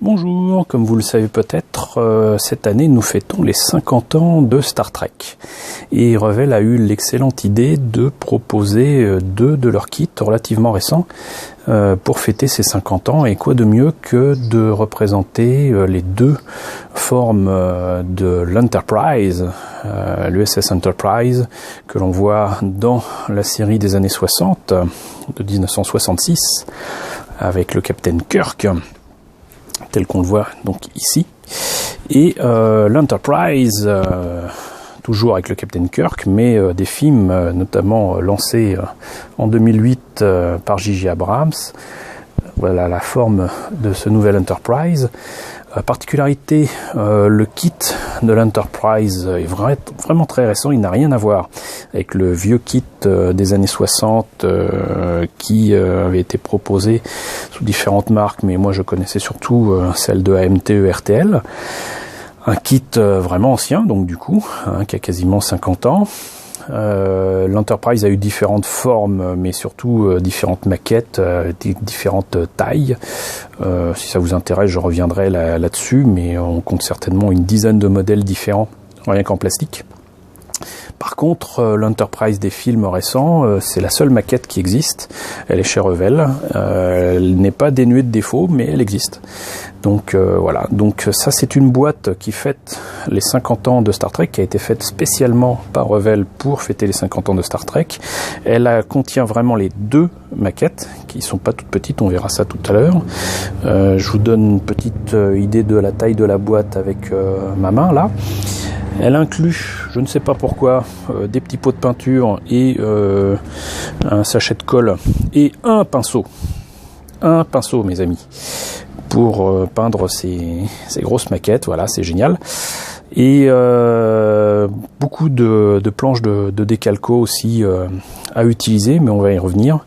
Bonjour, comme vous le savez peut-être, cette année nous fêtons les 50 ans de Star Trek. Et Revell a eu l'excellente idée de proposer deux de leurs kits relativement récents pour fêter ces 50 ans. Et quoi de mieux que de représenter les deux formes de l'Enterprise, l'USS Enterprise, que l'on voit dans la série des années 60, de 1966, avec le Captain Kirk, tel qu'on le voit donc ici, et l'Enterprise, toujours avec le Captain Kirk, mais des films notamment lancés en 2008 par J.J. Abrams. Voilà la forme de ce nouvel Enterprise. Particularité, le kit de l'Enterprise est vraiment très récent, il n'a rien à voir avec le vieux kit des années 60 qui avait été proposé sous différentes marques, mais moi je connaissais surtout celle de AMT RTL. Un kit vraiment ancien, donc du coup, qui a quasiment 50 ans. L'Enterprise a eu différentes formes, mais surtout différentes maquettes, différentes tailles. Si ça vous intéresse, je reviendrai là-dessus, mais on compte certainement une dizaine de modèles différents, rien qu'en plastique. Par contre, l'Enterprise des films récents, c'est la seule maquette qui existe. Elle est chez Revell. Elle n'est pas dénuée de défauts, mais elle existe. Donc voilà. Donc ça, c'est une boîte qui fête les 50 ans de Star Trek, qui a été faite spécialement par Revell pour fêter les 50 ans de Star Trek. Elle contient vraiment les deux maquettes, qui sont pas toutes petites. On verra ça tout à l'heure. Je vous donne une petite idée de la taille de la boîte avec ma main là. Elle inclut, je ne sais pas pourquoi, des petits pots de peinture et un sachet de colle et un pinceau. Un pinceau, mes amis, pour peindre ces grosses maquettes. Voilà, c'est génial. Et beaucoup de planches de décalco aussi à utiliser, mais on va y revenir.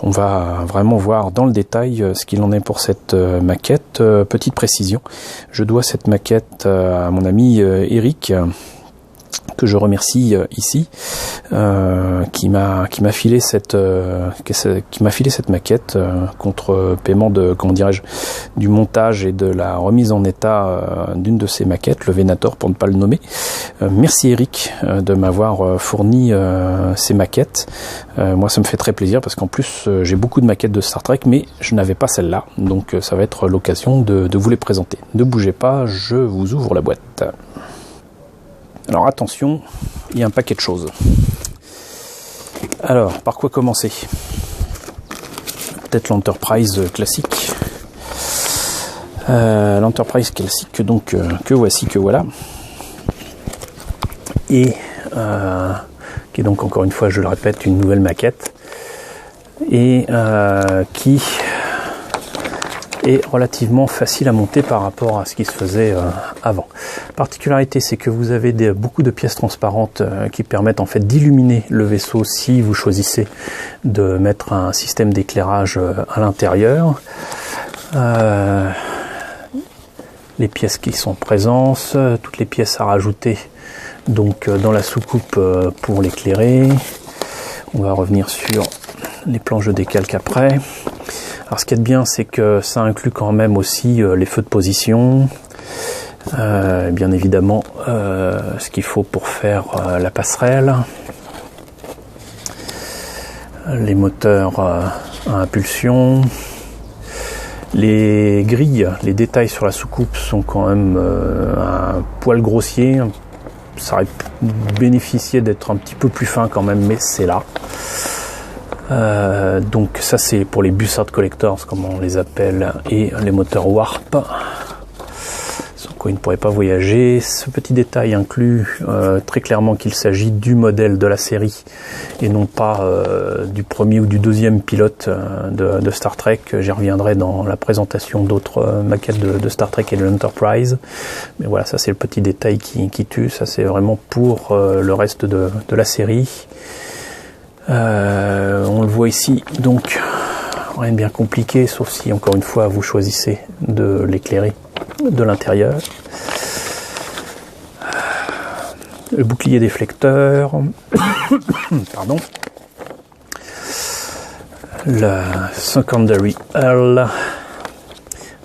On va vraiment voir dans le détail ce qu'il en est pour cette maquette. Petite précision, je dois cette maquette à mon ami Eric, que je remercie ici, qui m'a filé cette maquette contre paiement de, du montage et de la remise en état d'une de ces maquettes, le Venator pour ne pas le nommer. Merci Eric de m'avoir fourni ces maquettes. Moi ça me fait très plaisir parce qu'en plus j'ai beaucoup de maquettes de Star Trek, mais je n'avais pas celle-là, donc ça va être l'occasion de vous les présenter. Ne bougez pas, je vous ouvre la boîte. Alors attention, il y a un paquet de choses. Alors, par quoi commencer ? Peut-être l'Enterprise classique. L'Enterprise classique, donc, que voici, que voilà. Et qui est donc, encore une fois, je le répète, une nouvelle maquette. Et qui est relativement facile à monter par rapport à ce qui se faisait avant. Particularité, c'est que vous avez beaucoup de pièces transparentes qui permettent en fait d'illuminer le vaisseau si vous choisissez de mettre un système d'éclairage à l'intérieur. Les pièces qui sont présentes, toutes les pièces à rajouter donc dans la soucoupe pour l'éclairer. On va revenir sur les planches de décalque après. Alors ce qui est bien, c'est que ça inclut quand même aussi les feux de position, bien évidemment ce qu'il faut pour faire la passerelle, les moteurs à impulsion, les grilles, les détails sur la soucoupe sont quand même un poil grossier. Ça aurait bénéficié d'être un petit peu plus fin quand même, mais c'est là. Donc ça c'est pour les Bussard Collectors comme on les appelle, et les moteurs Warp sans quoi ils ne pourraient pas voyager. Ce petit détail inclut très clairement qu'il s'agit du modèle de la série et non pas du premier ou du deuxième pilote de Star Trek. J'y reviendrai dans la présentation d'autres maquettes de Star Trek et de l'Enterprise, mais voilà, ça c'est le petit détail qui tue. Ça c'est vraiment pour le reste de la série. On le voit ici, donc rien de bien compliqué, sauf si encore une fois vous choisissez de l'éclairer de l'intérieur. Le bouclier déflecteur, pardon, la secondary hull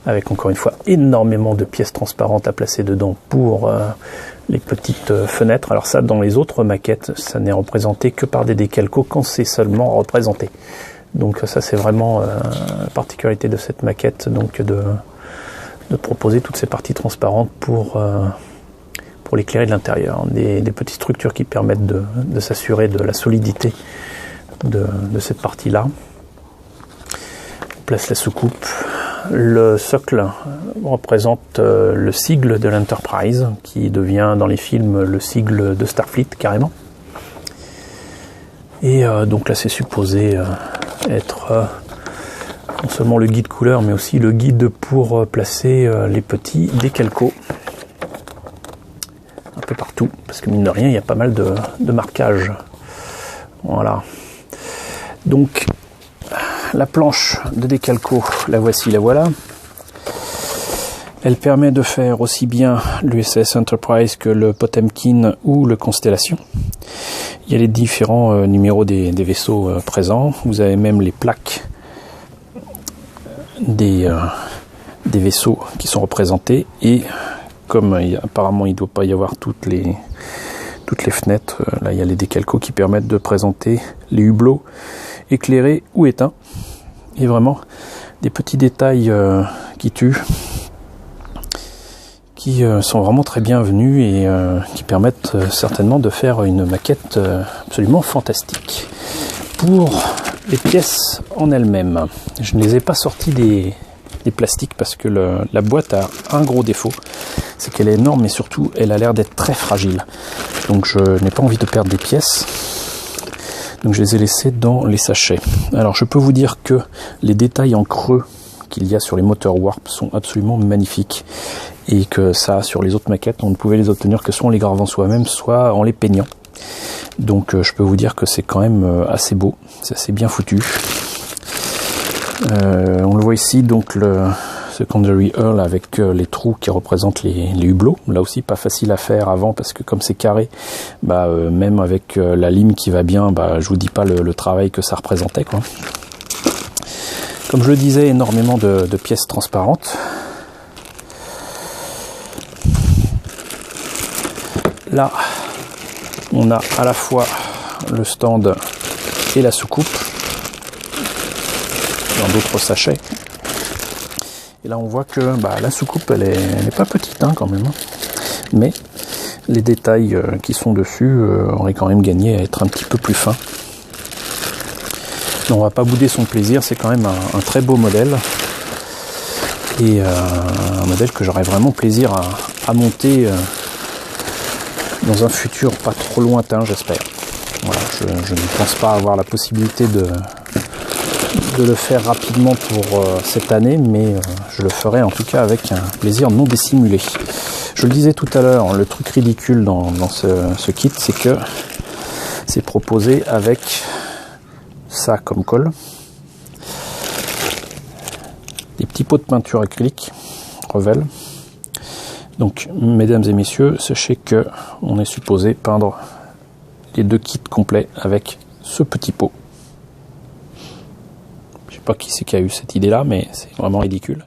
avec encore une fois énormément de pièces transparentes à placer dedans pour les petites fenêtres. Alors ça, dans les autres maquettes, ça n'est représenté que par des décalcos quand c'est seulement représenté. Donc ça, c'est vraiment la particularité de cette maquette, donc de proposer toutes ces parties transparentes pour l'éclairer de l'intérieur. Des petites structures qui permettent de s'assurer de la solidité de cette partie-là. On place la soucoupe. Le socle représente le sigle de l'Enterprise, qui devient dans les films le sigle de Starfleet carrément. Et donc là, c'est supposé être non seulement le guide couleur, mais aussi le guide pour placer les petits décalcos un peu partout, parce que mine de rien, il y a pas mal de marquages. Voilà. Donc, la planche de décalco, la voici, la voilà. Elle permet de faire aussi bien l'USS Enterprise que le Potemkin ou le Constellation. Il y a les différents numéros des vaisseaux présents. Vous avez même les plaques des vaisseaux qui sont représentés. Et comme apparemment il ne doit pas y avoir toutes les fenêtres, là il y a les décalcos qui permettent de présenter les hublots éclairés ou éteints. Et vraiment des petits détails qui tuent, qui sont vraiment très bienvenus et qui permettent certainement de faire une maquette absolument fantastique. Pour les pièces en elles-mêmes, je ne les ai pas sorties des plastiques parce que la boîte a un gros défaut, c'est qu'elle est énorme, mais surtout elle a l'air d'être très fragile. Donc je n'ai pas envie de perdre des pièces. Donc je les ai laissées dans les sachets. Alors je peux vous dire que les détails en creux qu'il y a sur les moteurs Warp sont absolument magnifiques. Et que ça, sur les autres maquettes, on ne pouvait les obtenir que soit en les gravant soi-même, soit en les peignant. Donc je peux vous dire que c'est quand même assez beau, c'est assez bien foutu. On le voit ici, donc le Secondary Hull avec les trous qui représentent les hublots. Là aussi, pas facile à faire avant parce que comme c'est carré, même avec la lime qui va bien, je vous dis pas le travail que ça représentait, quoi. Comme je le disais, énormément de pièces transparentes. Là, on a à la fois le stand et la soucoupe dans d'autres sachets. Et là, on voit que la soucoupe, elle est pas petite quand même. Mais les détails qui sont dessus auraient quand même gagné à être un petit peu plus fins. Mais on va pas bouder son plaisir, c'est quand même un très beau modèle. Et un modèle que j'aurais vraiment plaisir à monter dans un futur pas trop lointain, j'espère. Voilà, je ne pense pas avoir la possibilité de le faire rapidement pour cette année, mais je le ferai en tout cas avec un plaisir non dissimulé. Je le disais tout à l'heure, le truc ridicule dans ce kit, c'est que c'est proposé avec ça comme colle, des petits pots de peinture acrylique Revell. Donc, mesdames et messieurs, sachez que on est supposé peindre les deux kits complets avec ce petit pot. Je sais pas qui c'est qui a eu cette idée-là, mais c'est vraiment ridicule.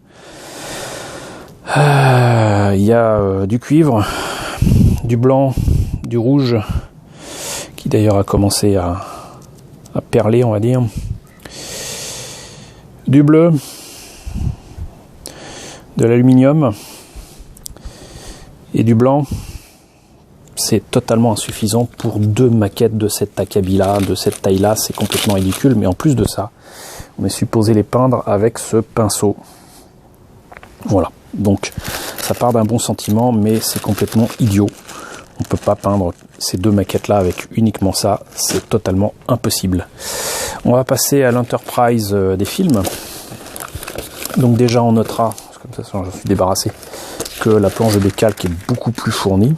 Il y a du cuivre, du blanc, du rouge, qui d'ailleurs a commencé à perler, on va dire. Du bleu, de l'aluminium et du blanc. C'est totalement insuffisant pour deux maquettes de cette acabit-là, de cette taille-là. C'est complètement ridicule, mais en plus de ça, on est supposé les peindre avec ce pinceau. Voilà, donc ça part d'un bon sentiment, mais c'est complètement idiot. On ne peut pas peindre ces deux maquettes-là avec uniquement ça, c'est totalement impossible. On va passer à l'Enterprise des films. Donc déjà on notera, comme ça j'en suis débarrassé, que la planche de décalque est beaucoup plus fournie.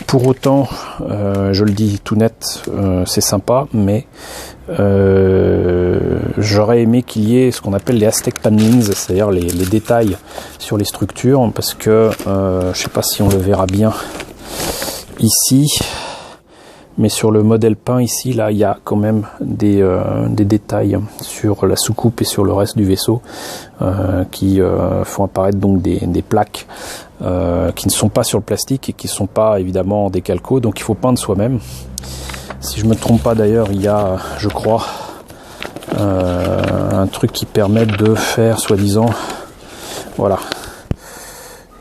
Pour autant, je le dis tout net, c'est sympa, mais j'aurais aimé qu'il y ait ce qu'on appelle les Aztec panelings, c'est-à-dire les détails sur les structures, parce que je sais pas si on le verra bien ici, Mais sur le modèle peint ici, là, il y a quand même des détails sur la soucoupe et sur le reste du vaisseau qui font apparaître donc des plaques qui ne sont pas sur le plastique et qui ne sont pas évidemment des calcos, donc il faut peindre soi-même. Si je me trompe pas d'ailleurs, il y a, je crois, un truc qui permet de faire, soi-disant, voilà,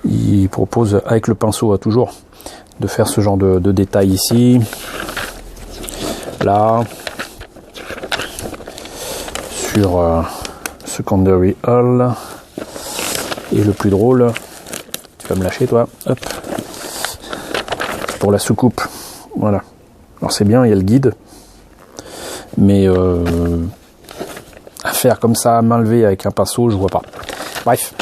il propose avec le pinceau toujours de faire ce genre de détails ici, là, sur secondary hull, et le plus drôle, tu vas me lâcher toi, hop, pour la soucoupe, voilà. Alors c'est bien, il y a le guide, mais à faire comme ça à main levée avec un pinceau, je vois pas. Bref.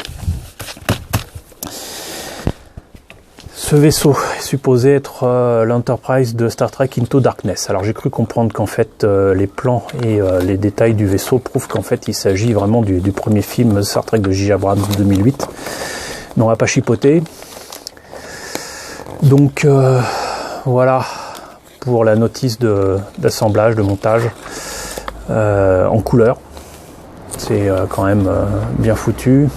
Ce vaisseau est supposé être l'Enterprise de Star Trek Into Darkness. Alors j'ai cru comprendre qu'en fait les plans et les détails du vaisseau prouvent qu'en fait il s'agit vraiment du premier film Star Trek de J. Abrams 2008. Mais on va pas chipoter. Donc voilà pour la notice d'assemblage, de montage en couleur. C'est quand même bien foutu.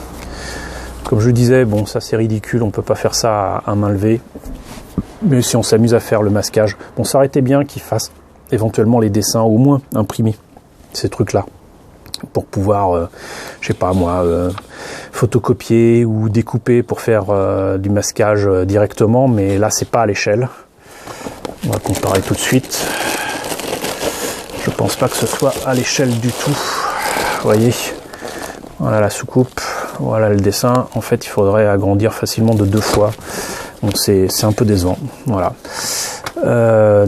Comme je disais, bon, ça c'est ridicule, on peut pas faire ça à main levée. Mais si on s'amuse à faire le masquage, bon, ça aurait été bien qu'ils fassent éventuellement les dessins, au moins imprimés, ces trucs-là, pour pouvoir, je sais pas moi, photocopier ou découper pour faire du masquage directement. Mais là, c'est pas à l'échelle. On va comparer tout de suite. Je pense pas que ce soit à l'échelle du tout. Vous voyez, voilà la soucoupe. Voilà le dessin, en fait il faudrait agrandir facilement de 2 fois, donc c'est un peu décevant. Voilà.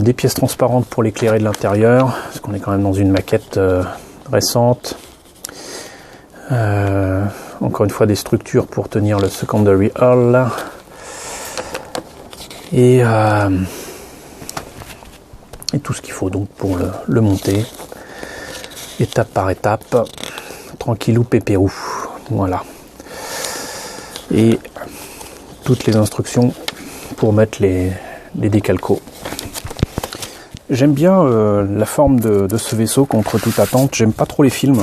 Des pièces transparentes pour l'éclairer de l'intérieur, parce qu'on est quand même dans une maquette récente. Encore une fois des structures pour tenir le secondary hull. Et tout ce qu'il faut donc pour le monter, étape par étape, tranquillou pépérou. Voilà. Et toutes les instructions pour mettre les décalcos. J'aime bien la forme de ce vaisseau contre toute attente. J'aime pas trop les films,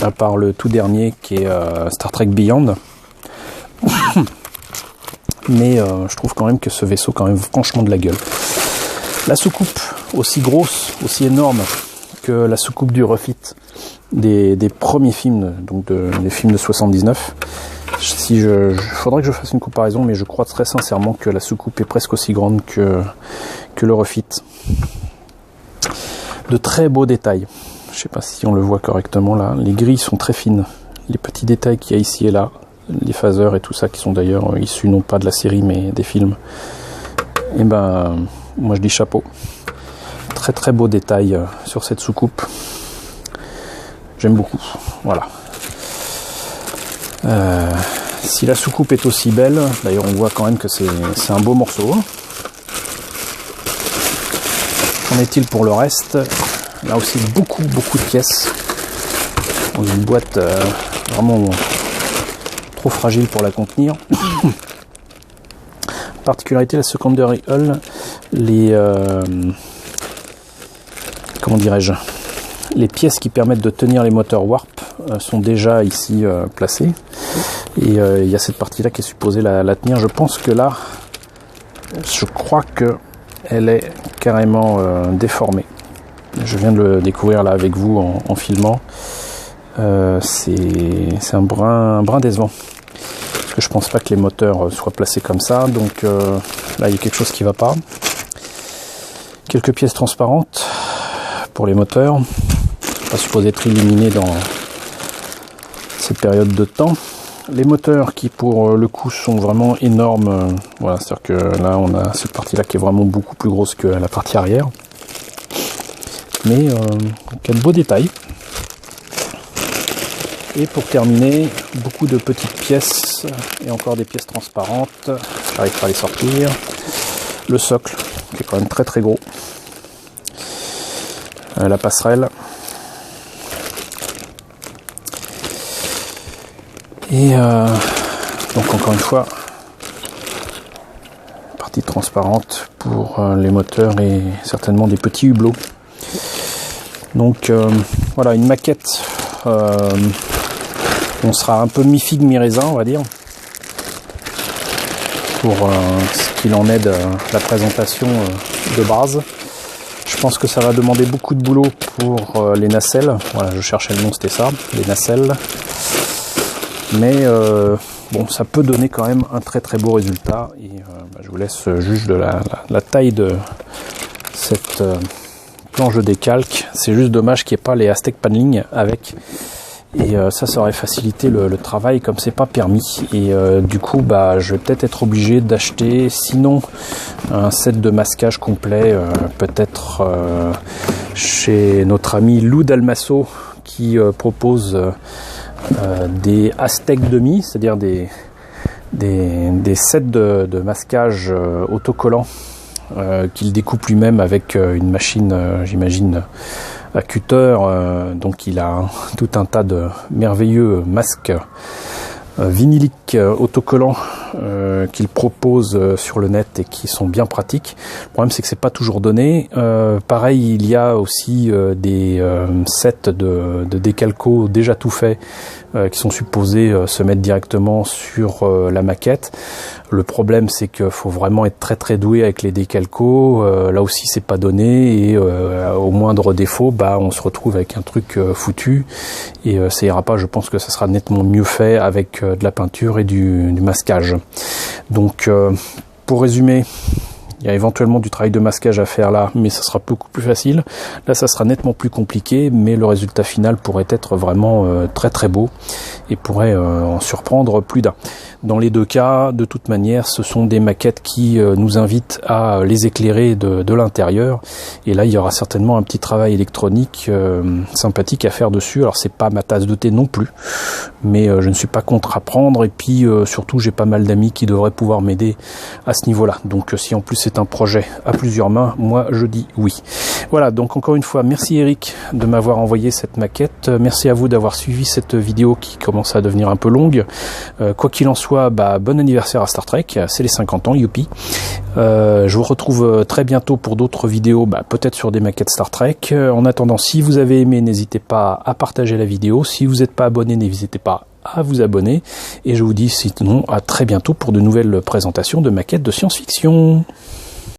à part le tout dernier qui est Star Trek Beyond. Mais je trouve quand même que ce vaisseau quand même franchement de la gueule. La soucoupe, aussi grosse, aussi énorme que la soucoupe du refit des premiers films, donc des films de 79. Faudrait que je fasse une comparaison, mais je crois très sincèrement que la soucoupe est presque aussi grande que le refit. De très beaux détails. Je sais pas si on le voit correctement là. Les grilles sont très fines. Les petits détails qu'il y a ici et là, les phasers et tout ça, qui sont d'ailleurs issus non pas de la série mais des films. Et ben, moi je dis chapeau. Très très beaux détails sur cette soucoupe. J'aime beaucoup. Voilà. Si la soucoupe est aussi belle, d'ailleurs on voit quand même que c'est un beau morceau. Qu'en est-il pour le reste? Là aussi beaucoup de pièces. Dans une boîte vraiment trop fragile pour la contenir. Particularité, la secondary hull, les comment dirais-je, les pièces qui permettent de tenir les moteurs warp sont déjà ici placées. Et il y a cette partie là qui est supposée la tenir. Je pense que là, je crois que elle est carrément déformée. Je viens de le découvrir là avec vous en filmant. C'est un brin décevant. Parce que je pense pas que les moteurs soient placés comme ça. Donc là il y a quelque chose qui va pas. Quelques pièces transparentes pour les moteurs. Pas supposé être illuminé dans cette période de temps. Les moteurs qui pour le coup sont vraiment énormes. Voilà, c'est-à-dire que là on a cette partie là qui est vraiment beaucoup plus grosse que la partie arrière. Mais quel beau détail. Et pour terminer, beaucoup de petites pièces et encore des pièces transparentes. J'arrive pas à les sortir. Le socle qui est quand même très très gros. La passerelle. Et donc encore une fois, partie transparente pour les moteurs et certainement des petits hublots. Donc voilà, une maquette, on sera un peu mi-figue mi-raisin, on va dire, pour ce qu'il en est de la présentation de base. Je pense que ça va demander beaucoup de boulot pour les nacelles. Voilà, je cherchais le nom, c'était ça, les nacelles. Mais bon, ça peut donner quand même un très très beau résultat. Et je vous laisse juge de la taille de cette planche de décalque. C'est juste dommage qu'il n'y ait pas les Aztec paneling avec. Et ça aurait facilité le travail comme c'est pas permis. Et du coup, je vais peut-être être obligé d'acheter, sinon un set de masquage complet, peut-être chez notre ami Lou Dalmasso qui propose des Aztec demi, c'est-à-dire des sets de masquage autocollants qu'il découpe lui-même avec une machine, j'imagine, à cutter. Donc il a tout un tas de merveilleux masques vinyliques autocollants qu'il propose sur le net et qui sont bien pratiques. Le problème, c'est que c'est pas toujours donné. Pareil, il y a aussi des sets de décalco déjà tout faits qui sont supposés se mettre directement sur la maquette. Le problème, c'est qu'il faut vraiment être très très doué avec les décalcos. Là aussi, c'est pas donné et au moindre défaut, on se retrouve avec un truc foutu et ça ira pas. Je pense que ça sera nettement mieux fait avec de la peinture et du masquage. Donc, pour résumer, il y a éventuellement du travail de masquage à faire là, mais ça sera beaucoup plus facile. Là, ça sera nettement plus compliqué, mais le résultat final pourrait être vraiment très très beau et pourrait en surprendre plus d'un. Dans les deux cas, de toute manière, ce sont des maquettes qui nous invitent à les éclairer de l'intérieur. Et là, il y aura certainement un petit travail électronique sympathique à faire dessus. Alors, c'est pas ma tasse de thé non plus, mais je ne suis pas contre apprendre. Et puis, surtout, j'ai pas mal d'amis qui devraient pouvoir m'aider à ce niveau-là. Donc, si en plus c'est un projet à plusieurs mains, moi, je dis oui. Voilà, donc encore une fois, merci Eric de m'avoir envoyé cette maquette. Merci à vous d'avoir suivi cette vidéo qui commence à devenir un peu longue. Quoi qu'il en soit, bon anniversaire à Star Trek, c'est les 50 ans, youpi. Je vous retrouve très bientôt pour d'autres vidéos, peut-être sur des maquettes Star Trek. En attendant, si vous avez aimé, n'hésitez pas à partager la vidéo. Si vous n'êtes pas abonné, n'hésitez pas à vous abonner. Et je vous dis sinon à très bientôt pour de nouvelles présentations de maquettes de science-fiction.